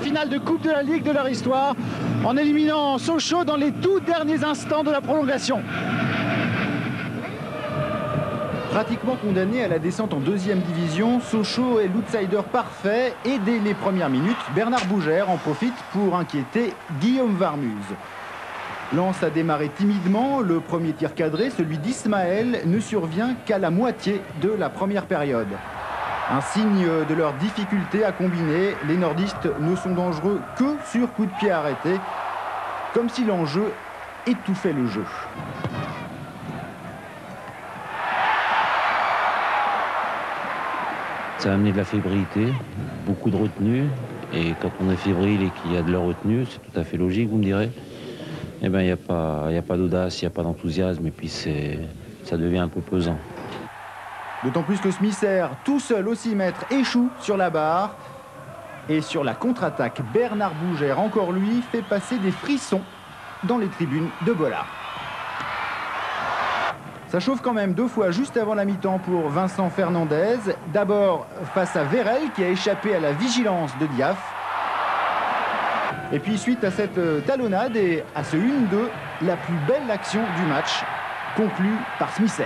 finale de Coupe de la Ligue de leur histoire en éliminant Sochaux dans les tout derniers instants de la prolongation. Pratiquement condamné à la descente en deuxième division, Sochaux est l'outsider parfait et dès les premières minutes, Bernard Bougère en profite pour inquiéter Guillaume Varmuz. Lens a démarré timidement, le premier tir cadré, celui d'Ismaël, ne survient qu'à la moitié de la première période. Un signe de leur difficulté à combiner, les nordistes ne sont dangereux que sur coup de pied arrêté, comme si l'enjeu étouffait le jeu. Ça a amené de la fébrilité, beaucoup de retenue. Et quand on est fébrile et qu'il y a de la retenue, c'est tout à fait logique, vous me direz. Eh bien, il n'y a pas d'audace, il n'y a pas d'enthousiasme, et puis ça devient un peu pesant. D'autant plus que Smisser, tout seul au 6 mètres, échoue sur la barre. Et sur la contre-attaque, Bernard Bougère, encore lui, fait passer des frissons dans les tribunes de Bollard. Ça chauffe quand même deux fois juste avant la mi-temps pour Vincent Fernandez. D'abord face à Vérel qui a échappé à la vigilance de Diaf. Et puis suite à cette talonnade et à ce 1-2, la plus belle action du match, conclue par Smisser.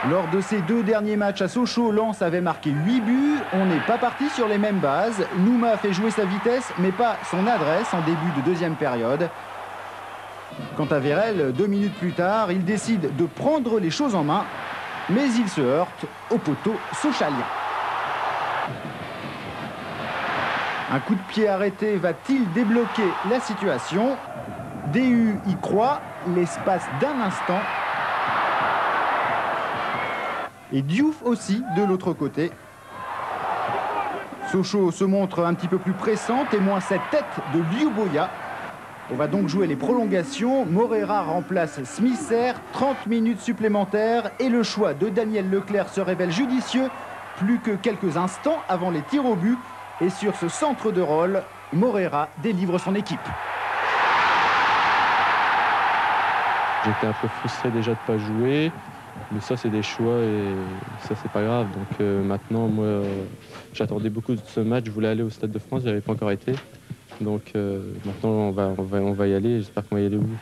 Lors de ces deux derniers matchs à Sochaux, Lens avait marqué 8 buts. On n'est pas parti sur les mêmes bases. Nouma a fait jouer sa vitesse, mais pas son adresse en début de deuxième période. Quant à Vérel, 2 minutes plus tard, il décide de prendre les choses en main, mais il se heurte au poteau sochalien. Un coup de pied arrêté va-t-il débloquer la situation? DU y croit, l'espace d'un instant. Et Diouf aussi de l'autre côté. Sochaux se montre un petit peu plus pressant, témoin cette tête de Liuboya. On va donc jouer les prolongations. Moreira remplace Smisser, 30 minutes supplémentaires et le choix de Daniel Leclerc se révèle judicieux. Plus que quelques instants avant les tirs au but. Et sur ce centre de rôle, Moreira délivre son équipe. J'étais un peu frustré déjà de ne pas jouer, mais ça c'est des choix et ça c'est pas grave. Donc maintenant, moi j'attendais beaucoup de ce match, je voulais aller au Stade de France, j'avais pas encore été. Donc maintenant on va y aller, j'espère qu'on va y aller au bout.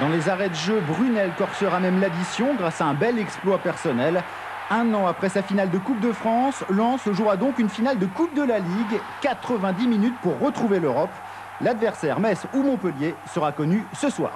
Dans les arrêts de jeu, Brunel corsera même l'addition grâce à un bel exploit personnel. Un an après sa finale de Coupe de France, Lens jouera donc une finale de Coupe de la Ligue. 90 minutes pour retrouver l'Europe. L'adversaire, Metz ou Montpellier, sera connu ce soir.